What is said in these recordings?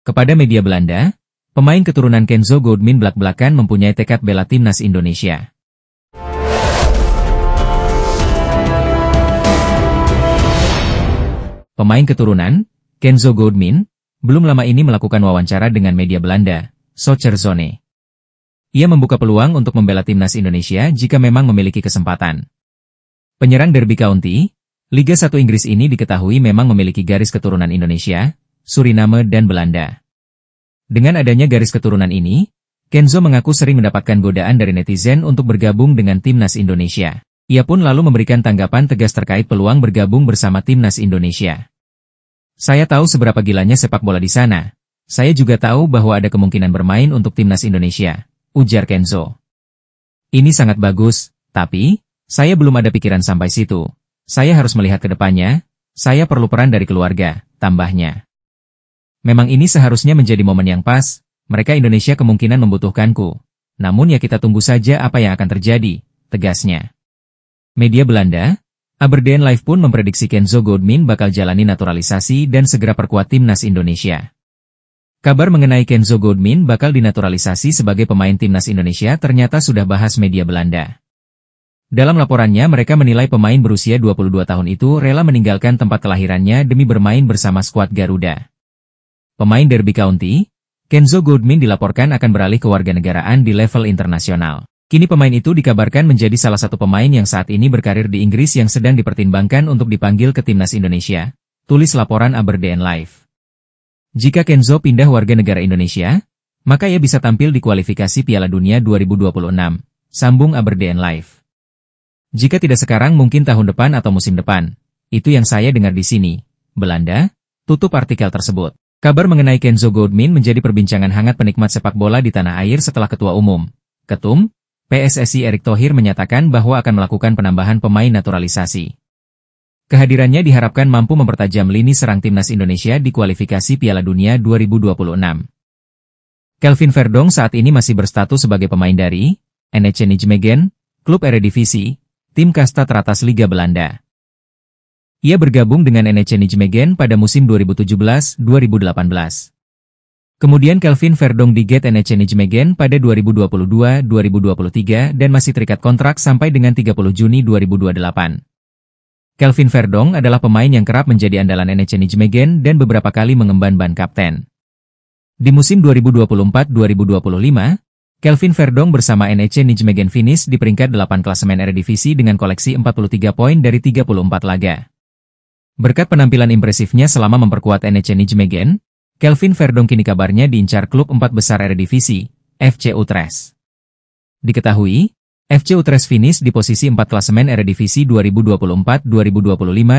Kepada media Belanda, pemain keturunan Kenzo Goodmin belak-belakan mempunyai tekad bela timnas Indonesia. Pemain keturunan Kenzo Goodmin belum lama ini melakukan wawancara dengan media Belanda, Soccerzone. Ia membuka peluang untuk membela timnas Indonesia jika memang memiliki kesempatan. Penyerang Derby County, Liga 1 Inggris ini diketahui memang memiliki garis keturunan Indonesia, Suriname dan Belanda. Dengan adanya garis keturunan ini, Kenzo mengaku sering mendapatkan godaan dari netizen untuk bergabung dengan timnas Indonesia. Ia pun lalu memberikan tanggapan tegas terkait peluang bergabung bersama timnas Indonesia. Saya tahu seberapa gilanya sepak bola di sana. Saya juga tahu bahwa ada kemungkinan bermain untuk timnas Indonesia, ujar Kenzo. Ini sangat bagus, tapi saya belum ada pikiran sampai situ. Saya harus melihat ke depannya, saya perlu peran dari keluarga, tambahnya. Memang ini seharusnya menjadi momen yang pas, mereka Indonesia kemungkinan membutuhkanku. Namun ya kita tunggu saja apa yang akan terjadi, tegasnya. Media Belanda, Aberdeen Live pun memprediksi Kenzo Goodmin bakal jalani naturalisasi dan segera perkuat timnas Indonesia. Kabar mengenai Kenzo Goodmin bakal dinaturalisasi sebagai pemain timnas Indonesia ternyata sudah bahas media Belanda. Dalam laporannya mereka menilai pemain berusia 22 tahun itu rela meninggalkan tempat kelahirannya demi bermain bersama skuad Garuda. Pemain Derby County, Kenzo Goodmin dilaporkan akan beralih kewarganegaraan di level internasional. Kini pemain itu dikabarkan menjadi salah satu pemain yang saat ini berkarir di Inggris yang sedang dipertimbangkan untuk dipanggil ke timnas Indonesia, tulis laporan Aberdeen Live. Jika Kenzo pindah warga negara Indonesia, maka ia bisa tampil di kualifikasi Piala Dunia 2026, sambung Aberdeen Live. Jika tidak sekarang mungkin tahun depan atau musim depan, itu yang saya dengar di sini, Belanda, tutup artikel tersebut. Kabar mengenai Kenzo Goodmin menjadi perbincangan hangat penikmat sepak bola di tanah air setelah Ketua Umum, Ketum, PSSI Erick Thohir menyatakan bahwa akan melakukan penambahan pemain naturalisasi. Kehadirannya diharapkan mampu mempertajam lini serang timnas Indonesia di kualifikasi Piala Dunia 2026. Kelvin Verdonk saat ini masih berstatus sebagai pemain dari NEC Nijmegen, klub Eredivisie, tim kasta teratas Liga Belanda. Ia bergabung dengan NEC Nijmegen pada musim 2017-2018. Kemudian Kelvin Verdonk diget NEC Nijmegen pada 2022-2023 dan masih terikat kontrak sampai dengan 30 Juni 2028. Kelvin Verdonk adalah pemain yang kerap menjadi andalan NEC Nijmegen dan beberapa kali mengemban ban kapten. Di musim 2024-2025, Kelvin Verdonk bersama NEC Nijmegen finish di peringkat 8 klasemen Eredivisie dengan koleksi 43 poin dari 34 laga. Berkat penampilan impresifnya selama memperkuat NEC Nijmegen, Kelvin Verdonk kini kabarnya diincar klub 4 besar Eredivisie, FC Utrecht. Diketahui, FC Utrecht finish di posisi 4 klasemen Eredivisie 2024-2025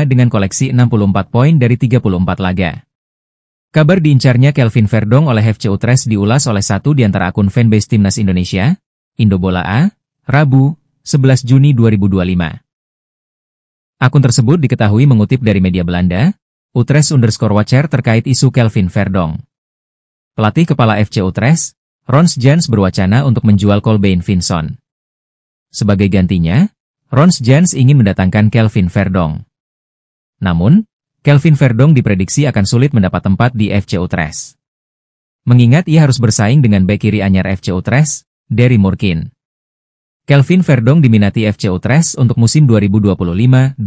dengan koleksi 64 poin dari 34 laga. Kabar diincarnya Kelvin Verdonk oleh FC Utrecht diulas oleh satu di antara akun fanbase timnas Indonesia, Indobola A, Rabu, 11 Juni 2025. Akun tersebut diketahui mengutip dari media Belanda, Utrecht_Watcher terkait isu Kelvin Verdonk. Pelatih kepala FC Utrecht, Ron Jans berwacana untuk menjual Colbein Vinson. Sebagai gantinya, Ron Jans ingin mendatangkan Kelvin Verdonk. Namun, Kelvin Verdonk diprediksi akan sulit mendapat tempat di FC Utrecht. Mengingat ia harus bersaing dengan bek kiri anyar FC Utrecht, Derry Moorkin. Kelvin Verdonk diminati FC Utrecht untuk musim 2025-2026.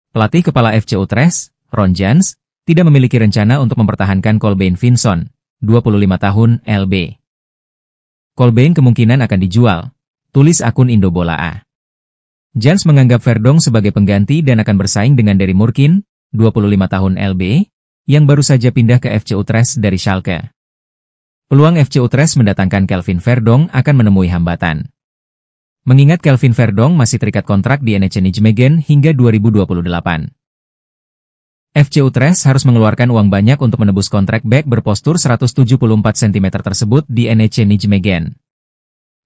Pelatih kepala FC Utrecht, Ron Jans, tidak memiliki rencana untuk mempertahankan Colbein Vinson, 25 tahun, LB. Colbein kemungkinan akan dijual, tulis akun Indobola A. Jans menganggap Verdonk sebagai pengganti dan akan bersaing dengan Derry Moorkin, 25 tahun LB, yang baru saja pindah ke FC Utrecht dari Schalke. Peluang FC Utrecht mendatangkan Kelvin Verdonk akan menemui hambatan. Mengingat Kelvin Verdonk masih terikat kontrak di NEC Nijmegen hingga 2028. FC Utrecht harus mengeluarkan uang banyak untuk menebus kontrak bek berpostur 174 cm tersebut di NEC Nijmegen.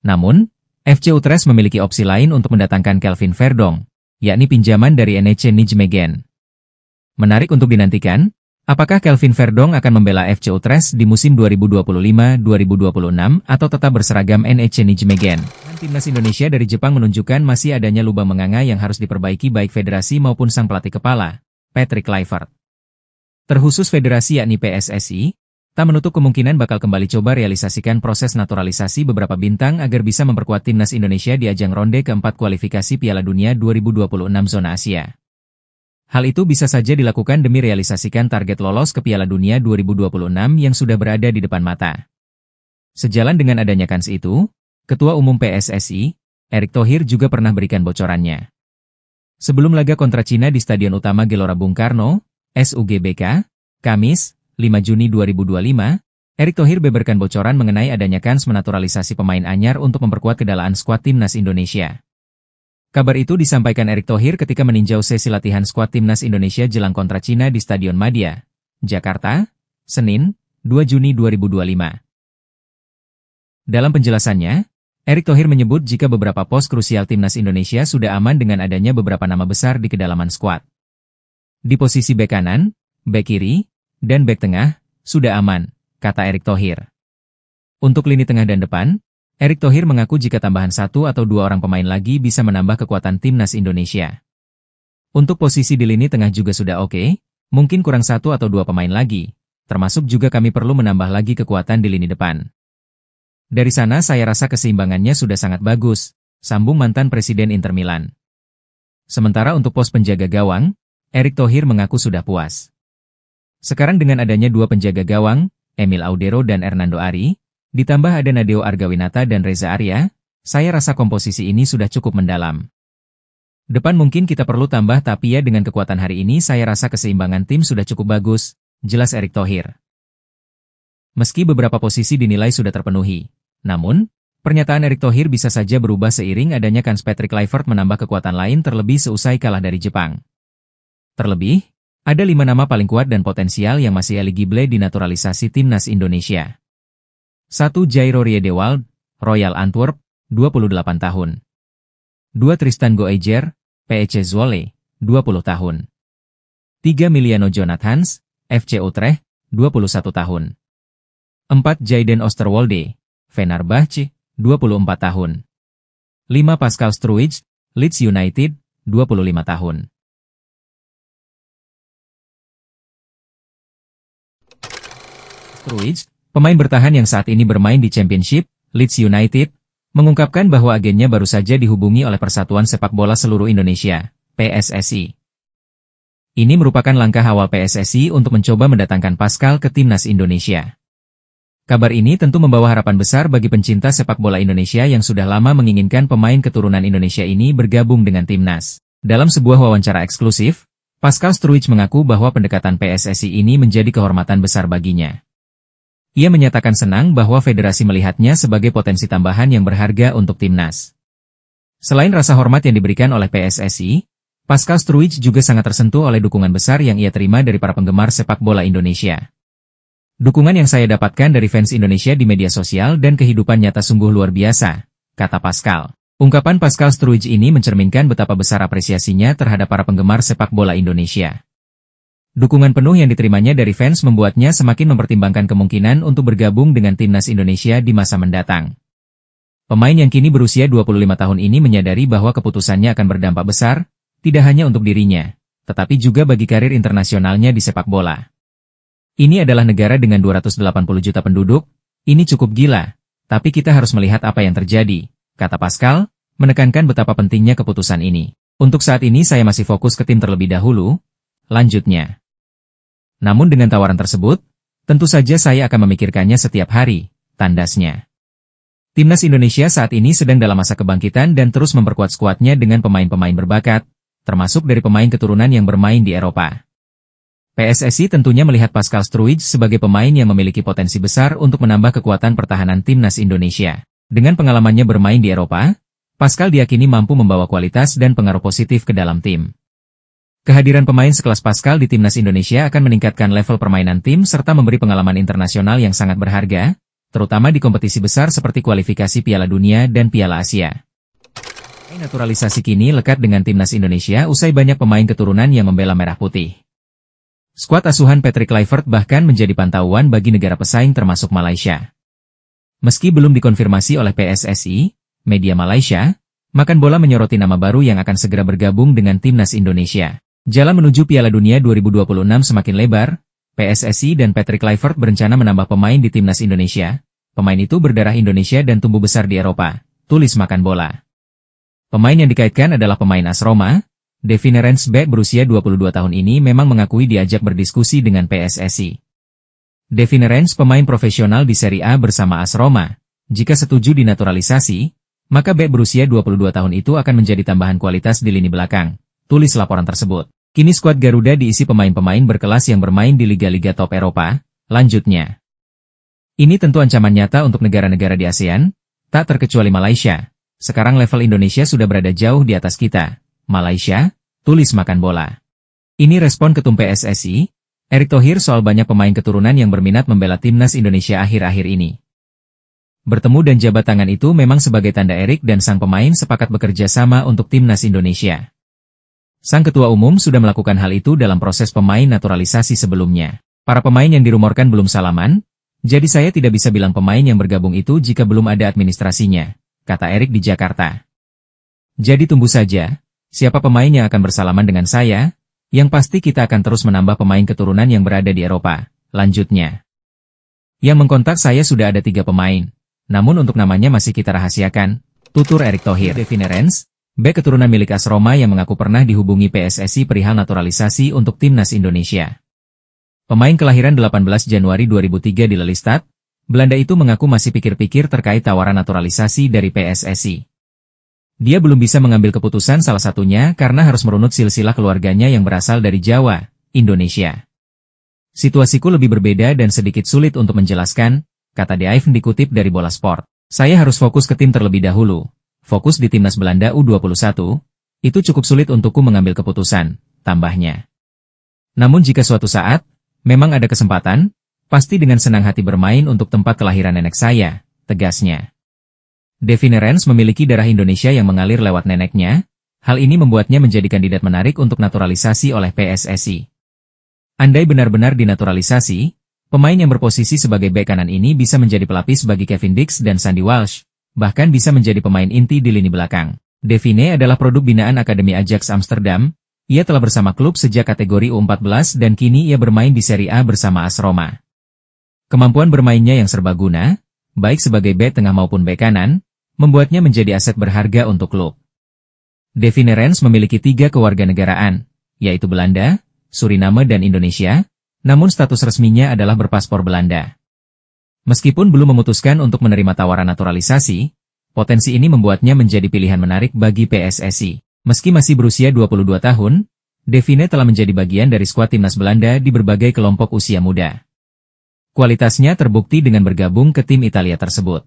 Namun, FC Utrecht memiliki opsi lain untuk mendatangkan Kelvin Verdonk, yakni pinjaman dari NEC Nijmegen. Menarik untuk dinantikan, apakah Kelvin Verdonk akan membela FC Utrecht di musim 2025-2026 atau tetap berseragam NEC Nijmegen? Timnas Indonesia dari Jepang menunjukkan masih adanya lubang menganga yang harus diperbaiki baik federasi maupun sang pelatih kepala, Patrick Kluivert. Terkhusus federasi yakni PSSI, tak menutup kemungkinan bakal kembali coba realisasikan proses naturalisasi beberapa bintang agar bisa memperkuat timnas Indonesia di ajang ronde keempat kualifikasi Piala Dunia 2026 zona Asia. Hal itu bisa saja dilakukan demi realisasikan target lolos ke Piala Dunia 2026 yang sudah berada di depan mata. Sejalan dengan adanya kans itu, Ketua Umum PSSI, Erick Thohir juga pernah berikan bocorannya. Sebelum laga kontra Cina di Stadion Utama Gelora Bung Karno, SUGBK, Kamis, 5 Juni 2025, Erick Thohir beberkan bocoran mengenai adanya kans menaturalisasi pemain anyar untuk memperkuat kedalaan skuad timnas Indonesia. Kabar itu disampaikan Erick Thohir ketika meninjau sesi latihan skuad timnas Indonesia jelang kontra Cina di Stadion Madia, Jakarta, Senin, 2 Juni 2025. Dalam penjelasannya, Erick Thohir menyebut jika beberapa pos krusial timnas Indonesia sudah aman dengan adanya beberapa nama besar di kedalaman skuad. Di posisi bek kanan, bek kiri, dan bek tengah, sudah aman, kata Erick Thohir. Untuk lini tengah dan depan, Erick Thohir mengaku jika tambahan 1 atau 2 orang pemain lagi bisa menambah kekuatan timnas Indonesia. Untuk posisi di lini tengah juga sudah oke, mungkin kurang 1 atau 2 pemain lagi, termasuk juga kami perlu menambah lagi kekuatan di lini depan. Dari sana saya rasa keseimbangannya sudah sangat bagus, sambung mantan Presiden Inter Milan. Sementara untuk pos penjaga gawang, Erick Thohir mengaku sudah puas. Sekarang dengan adanya 2 penjaga gawang, Emil Audero dan Hernando Ari, ditambah ada Nadeo Argawinata dan Reza Arya, saya rasa komposisi ini sudah cukup mendalam. Depan mungkin kita perlu tambah tapi ya dengan kekuatan hari ini saya rasa keseimbangan tim sudah cukup bagus, jelas Erick Thohir. Meski beberapa posisi dinilai sudah terpenuhi, namun, pernyataan Erick Thohir bisa saja berubah seiring adanya kans Patrick Kluivert menambah kekuatan lain terlebih seusai kalah dari Jepang. Terlebih, ada 5 nama paling kuat dan potensial yang masih eligible dinaturalisasi timnas Indonesia. 1. Jairo Riedewald, Royal Antwerp, 28 tahun. 2. Tristan Goejer, PEC Zwolle, 20 tahun. 3. Miliano Jonathans, FC Utrecht, 21 tahun. 4. Jayden Oosterwolde, Fenerbahce, 24 tahun. 5. Pascal Struijk, Leeds United, 25 tahun. Struijk, pemain bertahan yang saat ini bermain di Championship, Leeds United, mengungkapkan bahwa agennya baru saja dihubungi oleh Persatuan Sepak Bola Seluruh Indonesia, PSSI. Ini merupakan langkah awal PSSI untuk mencoba mendatangkan Pascal ke timnas Indonesia. Kabar ini tentu membawa harapan besar bagi pencinta sepak bola Indonesia yang sudah lama menginginkan pemain keturunan Indonesia ini bergabung dengan timnas. Dalam sebuah wawancara eksklusif, Pascal Struijk mengaku bahwa pendekatan PSSI ini menjadi kehormatan besar baginya. Ia menyatakan senang bahwa federasi melihatnya sebagai potensi tambahan yang berharga untuk timnas. Selain rasa hormat yang diberikan oleh PSSI, Pascal Struijk juga sangat tersentuh oleh dukungan besar yang ia terima dari para penggemar sepak bola Indonesia. Dukungan yang saya dapatkan dari fans Indonesia di media sosial dan kehidupan nyata sungguh luar biasa, kata Pascal. Ungkapan Pascal Struijk ini mencerminkan betapa besar apresiasinya terhadap para penggemar sepak bola Indonesia. Dukungan penuh yang diterimanya dari fans membuatnya semakin mempertimbangkan kemungkinan untuk bergabung dengan timnas Indonesia di masa mendatang. Pemain yang kini berusia 25 tahun ini menyadari bahwa keputusannya akan berdampak besar, tidak hanya untuk dirinya, tetapi juga bagi karir internasionalnya di sepak bola. Ini adalah negara dengan 280 juta penduduk, ini cukup gila, tapi kita harus melihat apa yang terjadi, kata Pascal, menekankan betapa pentingnya keputusan ini. Untuk saat ini saya masih fokus ke tim terlebih dahulu, lanjutnya. Namun dengan tawaran tersebut, tentu saja saya akan memikirkannya setiap hari, tandasnya. Timnas Indonesia saat ini sedang dalam masa kebangkitan dan terus memperkuat skuadnya dengan pemain-pemain berbakat, termasuk dari pemain keturunan yang bermain di Eropa. PSSI tentunya melihat Pascal Struijk sebagai pemain yang memiliki potensi besar untuk menambah kekuatan pertahanan timnas Indonesia. Dengan pengalamannya bermain di Eropa, Pascal diyakini mampu membawa kualitas dan pengaruh positif ke dalam tim. Kehadiran pemain sekelas Pascal di timnas Indonesia akan meningkatkan level permainan tim serta memberi pengalaman internasional yang sangat berharga, terutama di kompetisi besar seperti kualifikasi Piala Dunia dan Piala Asia. Naturalisasi kini lekat dengan timnas Indonesia usai banyak pemain keturunan yang membela merah putih. Skuad asuhan Patrick Kluivert bahkan menjadi pantauan bagi negara pesaing termasuk Malaysia. Meski belum dikonfirmasi oleh PSSI, media Malaysia, Makan Bola menyoroti nama baru yang akan segera bergabung dengan timnas Indonesia. Jalan menuju Piala Dunia 2026 semakin lebar, PSSI dan Patrick Kluivert berencana menambah pemain di timnas Indonesia. Pemain itu berdarah Indonesia dan tumbuh besar di Eropa, tulis Makan Bola. Pemain yang dikaitkan adalah pemain AS Roma. Definerens bek berusia 22 tahun ini memang mengakui diajak berdiskusi dengan PSSI. Definerens pemain profesional di Serie A bersama AS Roma. Jika setuju dinaturalisasi, maka bek berusia 22 tahun itu akan menjadi tambahan kualitas di lini belakang, tulis laporan tersebut. Kini skuad Garuda diisi pemain-pemain berkelas yang bermain di liga-liga top Eropa, lanjutnya. Ini tentu ancaman nyata untuk negara-negara di ASEAN, tak terkecuali Malaysia. Sekarang level Indonesia sudah berada jauh di atas kita. Malaysia, tulis Makan Bola. Ini respon Ketum PSSI, Erick Thohir soal banyak pemain keturunan yang berminat membela timnas Indonesia akhir-akhir ini. Bertemu dan jabat tangan itu memang sebagai tanda Erick dan sang pemain sepakat bekerja sama untuk timnas Indonesia. Sang ketua umum sudah melakukan hal itu dalam proses pemain naturalisasi sebelumnya. Para pemain yang dirumorkan belum salaman, jadi saya tidak bisa bilang pemain yang bergabung itu jika belum ada administrasinya, kata Erick di Jakarta. Jadi tunggu saja. Siapa pemain yang akan bersalaman dengan saya? Yang pasti kita akan terus menambah pemain keturunan yang berada di Eropa, lanjutnya. Yang mengkontak saya sudah ada 3 pemain, namun untuk namanya masih kita rahasiakan, tutur Erick Thohir. Definerens, bek keturunan milik AS Roma yang mengaku pernah dihubungi PSSI perihal naturalisasi untuk timnas Indonesia. Pemain kelahiran 18 Januari 2003 di Lelystad, Belanda itu mengaku masih pikir-pikir terkait tawaran naturalisasi dari PSSI. Dia belum bisa mengambil keputusan salah satunya karena harus merunut silsilah keluarganya yang berasal dari Jawa, Indonesia. Situasiku lebih berbeda dan sedikit sulit untuk menjelaskan, kata De Ive dikutip dari Bola Sport. Saya harus fokus ke tim terlebih dahulu. Fokus di timnas Belanda U21, itu cukup sulit untukku mengambil keputusan, tambahnya. Namun jika suatu saat, memang ada kesempatan, pasti dengan senang hati bermain untuk tempat kelahiran nenek saya, tegasnya. Definerens memiliki darah Indonesia yang mengalir lewat neneknya, hal ini membuatnya menjadi kandidat menarik untuk naturalisasi oleh PSSI. Andai benar-benar dinaturalisasi, pemain yang berposisi sebagai bek kanan ini bisa menjadi pelapis bagi Kevin Dix dan Sandy Walsh, bahkan bisa menjadi pemain inti di lini belakang. Devine adalah produk binaan Akademi Ajax Amsterdam, ia telah bersama klub sejak kategori U14 dan kini ia bermain di Serie A bersama AS Roma. Kemampuan bermainnya yang serbaguna, baik sebagai bek tengah maupun bek kanan, membuatnya menjadi aset berharga untuk klub. Definerens memiliki 3 kewarganegaraan, yaitu Belanda, Suriname dan Indonesia, namun status resminya adalah berpaspor Belanda. Meskipun belum memutuskan untuk menerima tawaran naturalisasi, potensi ini membuatnya menjadi pilihan menarik bagi PSSI. Meski masih berusia 22 tahun, Devine telah menjadi bagian dari skuad timnas Belanda di berbagai kelompok usia muda. Kualitasnya terbukti dengan bergabung ke tim Italia tersebut.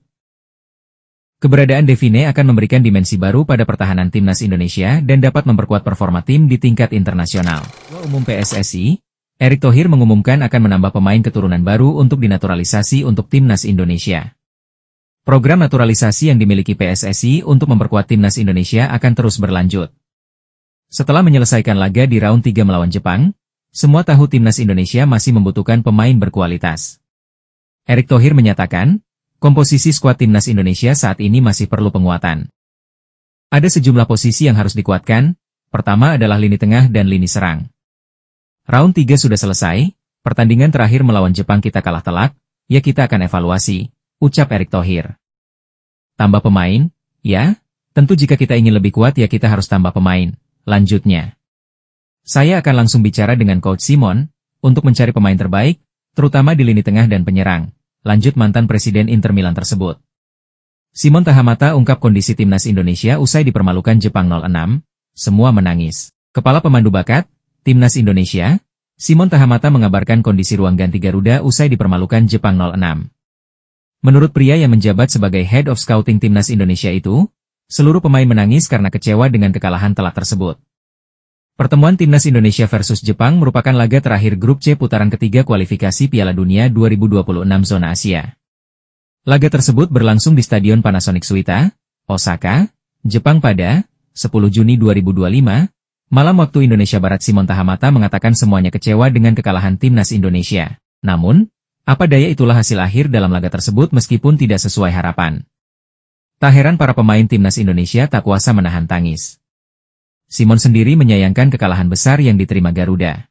Keberadaan Devine akan memberikan dimensi baru pada pertahanan timnas Indonesia dan dapat memperkuat performa tim di tingkat internasional. Ketua Umum PSSI, Erick Thohir mengumumkan akan menambah pemain keturunan baru untuk dinaturalisasi untuk timnas Indonesia. Program naturalisasi yang dimiliki PSSI untuk memperkuat timnas Indonesia akan terus berlanjut. Setelah menyelesaikan laga di round 3 melawan Jepang, semua tahu timnas Indonesia masih membutuhkan pemain berkualitas. Erick Thohir menyatakan, komposisi skuad timnas Indonesia saat ini masih perlu penguatan. Ada sejumlah posisi yang harus dikuatkan, pertama adalah lini tengah dan lini serang. Round 3 sudah selesai, pertandingan terakhir melawan Jepang kita kalah telak, ya kita akan evaluasi, ucap Erick Thohir. Tambah pemain? Ya, tentu jika kita ingin lebih kuat ya kita harus tambah pemain, lanjutnya. Saya akan langsung bicara dengan Coach Simon, untuk mencari pemain terbaik, terutama di lini tengah dan penyerang. Lanjut mantan Presiden Inter Milan tersebut. Simon Tahamata ungkap kondisi timnas Indonesia usai dipermalukan Jepang 0-6, semua menangis. Kepala Pemandu Bakat, Timnas Indonesia, Simon Tahamata mengabarkan kondisi ruang ganti Garuda usai dipermalukan Jepang 0-6. Menurut pria yang menjabat sebagai Head of Scouting Timnas Indonesia itu, seluruh pemain menangis karena kecewa dengan kekalahan telak tersebut. Pertemuan Timnas Indonesia versus Jepang merupakan laga terakhir Grup C putaran ketiga kualifikasi Piala Dunia 2026 zona Asia. Laga tersebut berlangsung di Stadion Panasonic Suita, Osaka, Jepang pada 10 Juni 2025, malam waktu Indonesia Barat. Simon Tahamata mengatakan semuanya kecewa dengan kekalahan Timnas Indonesia. Namun, apa daya itulah hasil akhir dalam laga tersebut meskipun tidak sesuai harapan. Tak heran para pemain Timnas Indonesia tak kuasa menahan tangis. Simon sendiri menyayangkan kekalahan besar yang diterima Garuda.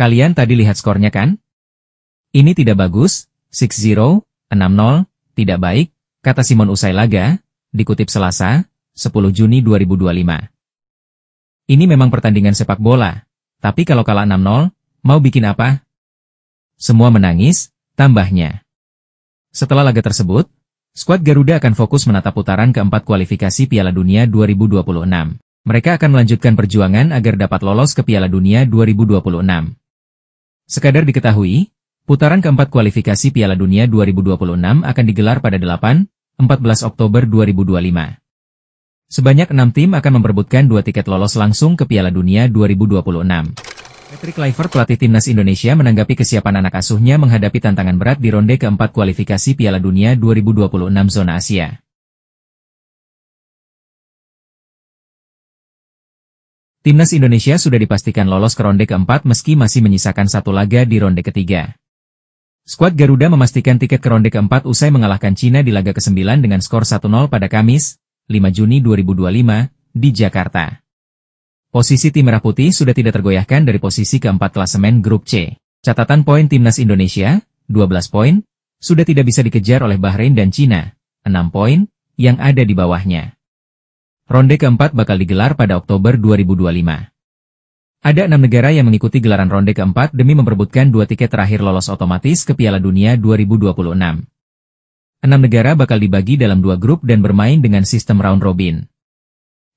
Kalian tadi lihat skornya kan? Ini tidak bagus, 6-0, 6-0, tidak baik, kata Simon usai laga, dikutip Selasa, 10 Juni 2025. Ini memang pertandingan sepak bola, tapi kalau kalah 6-0, mau bikin apa? Semua menangis, tambahnya. Setelah laga tersebut, skuad Garuda akan fokus menatap putaran keempat kualifikasi Piala Dunia 2026. Mereka akan melanjutkan perjuangan agar dapat lolos ke Piala Dunia 2026. Sekadar diketahui, putaran keempat kualifikasi Piala Dunia 2026 akan digelar pada 8-14 Oktober 2025. Sebanyak 6 tim akan memperebutkan 2 tiket lolos langsung ke Piala Dunia 2026. Patrick Kluivert, pelatih timnas Indonesia, menanggapi kesiapan anak asuhnya menghadapi tantangan berat di ronde keempat kualifikasi Piala Dunia 2026 zona Asia. Timnas Indonesia sudah dipastikan lolos ke ronde keempat meski masih menyisakan 1 laga di ronde ketiga. Skuad Garuda memastikan tiket ke ronde keempat usai mengalahkan Cina di laga ke-9 dengan skor 1-0 pada Kamis, 5 Juni 2025, di Jakarta. Posisi tim Merah Putih sudah tidak tergoyahkan dari posisi keempat klasemen Grup C. Catatan poin timnas Indonesia, 12 poin, sudah tidak bisa dikejar oleh Bahrain dan Cina, 6 poin, yang ada di bawahnya. Ronde keempat bakal digelar pada Oktober 2025. Ada 6 negara yang mengikuti gelaran ronde keempat demi memperebutkan 2 tiket terakhir lolos otomatis ke Piala Dunia 2026. 6 negara bakal dibagi dalam 2 grup dan bermain dengan sistem round robin.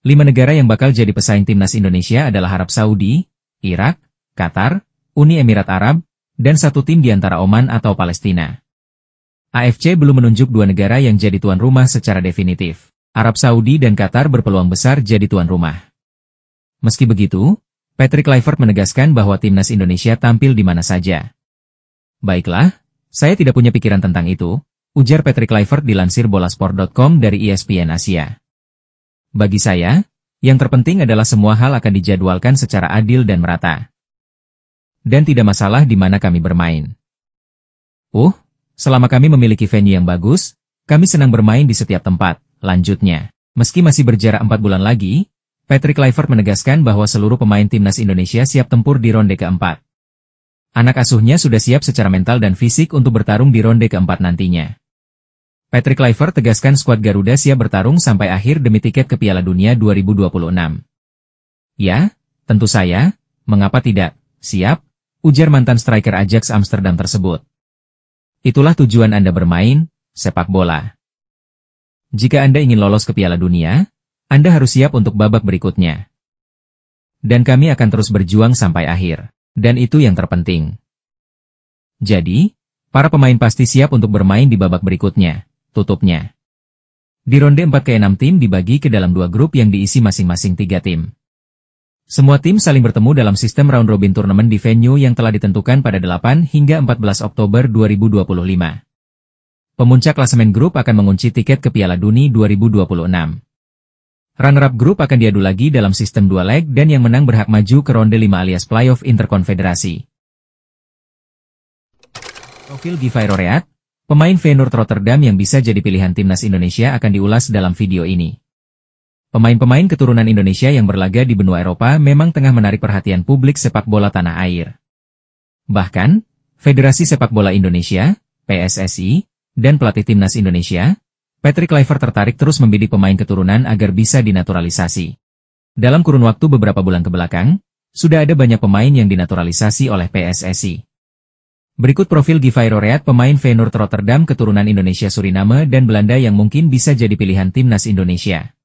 5 negara yang bakal jadi pesaing timnas Indonesia adalah Arab Saudi, Irak, Qatar, Uni Emirat Arab, dan 1 tim di antara Oman atau Palestina. AFC belum menunjuk 2 negara yang jadi tuan rumah secara definitif. Arab Saudi dan Qatar berpeluang besar jadi tuan rumah. Meski begitu, Patrick Kluivert menegaskan bahwa timnas Indonesia tampil di mana saja. Baiklah, saya tidak punya pikiran tentang itu, ujar Patrick Kluivert dilansir bolasport.com dari ESPN Asia. Bagi saya, yang terpenting adalah semua hal akan dijadwalkan secara adil dan merata. Dan tidak masalah di mana kami bermain. Selama kami memiliki venue yang bagus, kami senang bermain di setiap tempat, lanjutnya. Meski masih berjarak 4 bulan lagi, Patrick Kluivert menegaskan bahwa seluruh pemain timnas Indonesia siap tempur di ronde keempat. Anak asuhnya sudah siap secara mental dan fisik untuk bertarung di ronde keempat nantinya. Patrick Kluivert tegaskan skuad Garuda siap bertarung sampai akhir demi tiket ke Piala Dunia 2026. Ya, tentu saya, mengapa tidak, siap, ujar mantan striker Ajax Amsterdam tersebut. Itulah tujuan Anda bermain, sepak bola. Jika Anda ingin lolos ke Piala Dunia, Anda harus siap untuk babak berikutnya. Dan kami akan terus berjuang sampai akhir. Dan itu yang terpenting. Jadi, para pemain pasti siap untuk bermain di babak berikutnya, tutupnya. Di ronde 4 ke 6 tim dibagi ke dalam 2 grup yang diisi masing-masing 3 tim. Semua tim saling bertemu dalam sistem round robin turnamen di venue yang telah ditentukan pada 8 hingga 14 Oktober 2025. Pemuncak klasemen grup akan mengunci tiket ke Piala Dunia 2026. Runner-up grup akan diadu lagi dalam sistem 2 leg dan yang menang berhak maju ke ronde 5 alias playoff interkonfederasi. Profil Givay Roreat, pemain Feyenoord Rotterdam yang bisa jadi pilihan timnas Indonesia akan diulas dalam video ini. Pemain-pemain keturunan Indonesia yang berlaga di benua Eropa memang tengah menarik perhatian publik sepak bola tanah air. Bahkan, Federasi Sepak Bola Indonesia, PSSI, dan pelatih timnas Indonesia, Patrick Kluivert tertarik terus membidik pemain keturunan agar bisa dinaturalisasi. Dalam kurun waktu beberapa bulan kebelakang, sudah ada banyak pemain yang dinaturalisasi oleh PSSI. Berikut profil Givay Roreat, pemain Feyenoord Rotterdam keturunan Indonesia, Suriname, dan Belanda yang mungkin bisa jadi pilihan timnas Indonesia.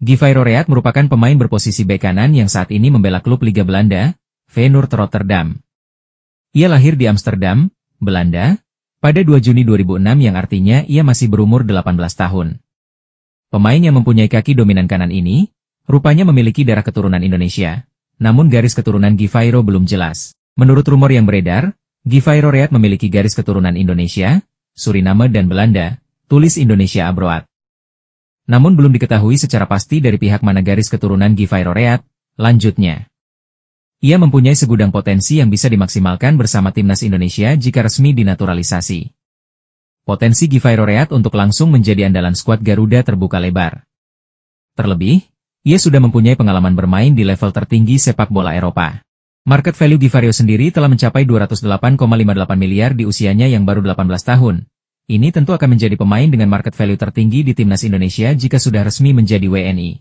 Givay Roreat merupakan pemain berposisi bek kanan yang saat ini membela klub Liga Belanda, Feyenoord Rotterdam. Ia lahir di Amsterdam, Belanda, pada 2 Juni 2006 yang artinya ia masih berumur 18 tahun. Pemain yang mempunyai kaki dominan kanan ini, rupanya memiliki darah keturunan Indonesia, namun garis keturunan Givay belum jelas. Menurut rumor yang beredar, Givay Roreat memiliki garis keturunan Indonesia, Suriname dan Belanda, tulis Indonesia Abroad. Namun belum diketahui secara pasti dari pihak mana garis keturunan Givay Roreat, lanjutnya. Ia mempunyai segudang potensi yang bisa dimaksimalkan bersama timnas Indonesia jika resmi dinaturalisasi. Potensi Givay Roreat untuk langsung menjadi andalan skuad Garuda terbuka lebar. Terlebih, ia sudah mempunyai pengalaman bermain di level tertinggi sepak bola Eropa. Market value Givario sendiri telah mencapai 208,58 miliar di usianya yang baru 18 tahun. Ini tentu akan menjadi pemain dengan market value tertinggi di timnas Indonesia jika sudah resmi menjadi WNI.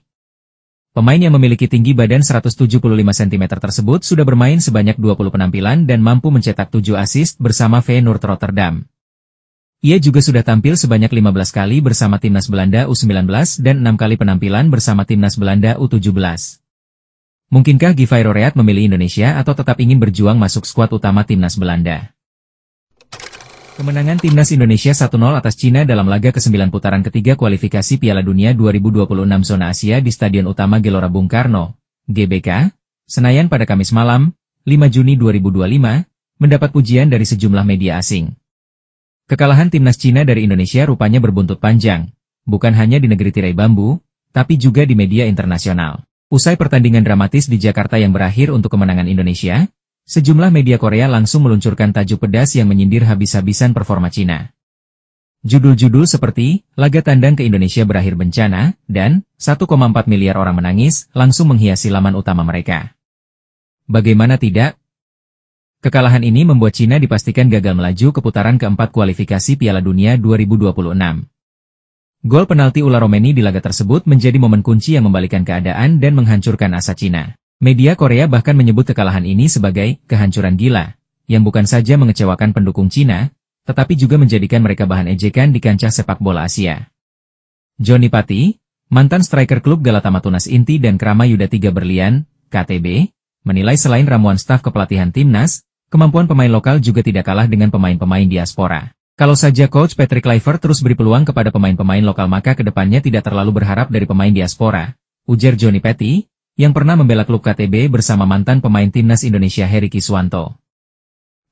Pemain yang memiliki tinggi badan 175 cm tersebut sudah bermain sebanyak 20 penampilan dan mampu mencetak 7 assist bersama Feyenoord Rotterdam. Ia juga sudah tampil sebanyak 15 kali bersama timnas Belanda U19 dan 6 kali penampilan bersama timnas Belanda U17. Mungkinkah Givairo Read memilih Indonesia atau tetap ingin berjuang masuk skuad utama timnas Belanda? Kemenangan timnas Indonesia 1-0 atas Cina dalam laga ke-9 putaran ketiga kualifikasi Piala Dunia 2026 zona Asia di Stadion Utama Gelora Bung Karno, GBK, Senayan pada Kamis malam, 5 Juni 2025, mendapat pujian dari sejumlah media asing. Kekalahan timnas Cina dari Indonesia rupanya berbuntut panjang, bukan hanya di negeri tirai bambu, tapi juga di media internasional. Usai pertandingan dramatis di Jakarta yang berakhir untuk kemenangan Indonesia, sejumlah media Korea langsung meluncurkan tajuk pedas yang menyindir habis-habisan performa Cina. Judul-judul seperti, laga tandang ke Indonesia berakhir bencana, dan 1,4 miliar orang menangis langsung menghiasi laman utama mereka. Bagaimana tidak? Kekalahan ini membuat Cina dipastikan gagal melaju ke putaran keempat kualifikasi Piala Dunia 2026. Gol penalti Ula Romeni di laga tersebut menjadi momen kunci yang membalikan keadaan dan menghancurkan asa Cina. Media Korea bahkan menyebut kekalahan ini sebagai kehancuran gila, yang bukan saja mengecewakan pendukung Cina, tetapi juga menjadikan mereka bahan ejekan di kancah sepak bola Asia. Johnny Patti, mantan striker klub Galata Matunas Inti dan Krama Yuda 3 Berlian, KTB, menilai selain ramuan staf kepelatihan timnas, kemampuan pemain lokal juga tidak kalah dengan pemain-pemain diaspora. Kalau saja Coach Patrick Kluivert terus beri peluang kepada pemain-pemain lokal maka kedepannya tidak terlalu berharap dari pemain diaspora, ujar Johnny Patti, yang pernah membela klub KTB bersama mantan pemain timnas Indonesia Heri Kiswanto.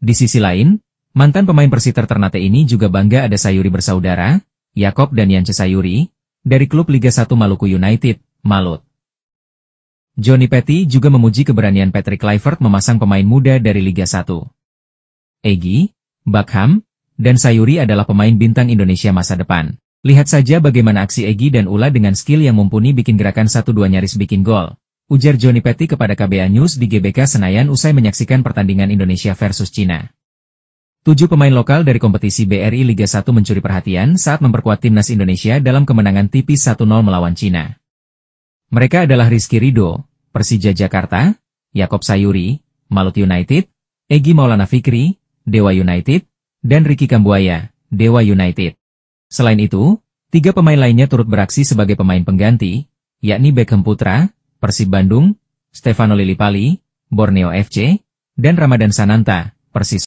Di sisi lain, mantan pemain Persiter Ternate ini juga bangga ada Sayuri bersaudara, Yakob dan Yance Sayuri, dari klub Liga 1 Maluku United, Malut. Johnny Patti juga memuji keberanian Patrick Kluivert memasang pemain muda dari Liga 1. Egy, Bakham, dan Sayuri adalah pemain bintang Indonesia masa depan. Lihat saja bagaimana aksi Egy dan Ula dengan skill yang mumpuni bikin gerakan 1-2 nyaris bikin gol, ujar Johnny Patti kepada KBA News di GBK Senayan usai menyaksikan pertandingan Indonesia versus Cina. 7 pemain lokal dari kompetisi BRI Liga 1 mencuri perhatian saat memperkuat timnas Indonesia dalam kemenangan tipis 1-0 melawan Cina. Mereka adalah Rizky Ridho, Persija Jakarta, Yakob Sayuri, Malut United, Egy Maulana Fikri, Dewa United, dan Ricky Kambuaya, Dewa United. Selain itu, 3 pemain lainnya turut beraksi sebagai pemain pengganti, yakni Beckham Putra, Persib Bandung, Stefano Lillipali, Borneo FC, dan Ramadan Sananta, Persis